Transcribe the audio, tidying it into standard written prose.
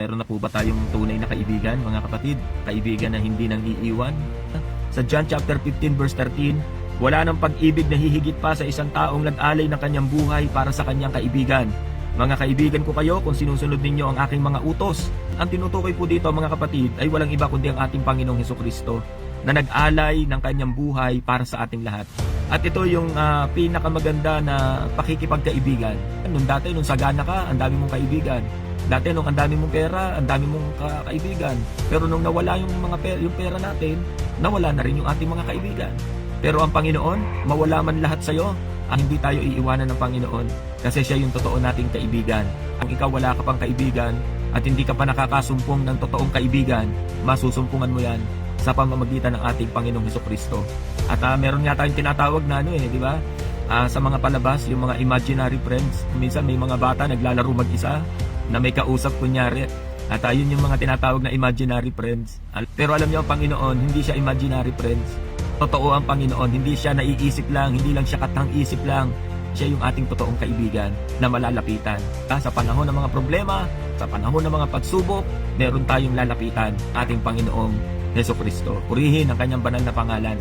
Meron na po ba tayong tunay na kaibigan, mga kapatid? Kaibigan na hindi nang iiwan? Sa John chapter 15 verse 13, wala nang pag-ibig na hihigit pa sa isang taong nag-alay ng kanyang buhay para sa kanyang kaibigan. Mga kaibigan ko kayo kung sinusunod ninyo ang aking mga utos. Ang tinutukoy po dito, mga kapatid, ay walang iba kundi ang ating Panginoong Hesukristo na nag-alay ng kanyang buhay para sa ating lahat. At ito yung pinakamaganda na pakikipagkaibigan. Nung dati, nung sagana ka, ang dami mong kaibigan. Dati nung ang dami mong pera, ang dami mong kaibigan. Pero nung nawala yung yung pera natin, nawala na rin yung ating mga kaibigan. Pero ang Panginoon, mawala man lahat sa iyo, hindi tayo iiwanan ng Panginoon kasi siya yung totoo nating kaibigan. Kung ikaw wala ka pang kaibigan at hindi ka pa nakakasumpong ng totoong kaibigan, masusumpungan mo yan sa pamamagitan ng ating Panginoong Hesukristo. At meron nga tayong tinatawag na di ba? Sa mga palabas, yung mga imaginary friends. Minsan may mga bata naglalaro mag-isa na may kausap kunyari. At yun yung mga tinatawag na imaginary friends. Pero alam niyo ang Panginoon, hindi siya imaginary friends. Totoo ang Panginoon, hindi siya naiisip lang, hindi lang siya katang-isip lang. Siya yung ating totoong kaibigan na malalapitan. Sa panahon ng mga problema, sa panahon ng mga pagsubok, meron tayong lalapitan, ating Panginoong Hesukristo. Purihin ang kanyang banal na pangalan.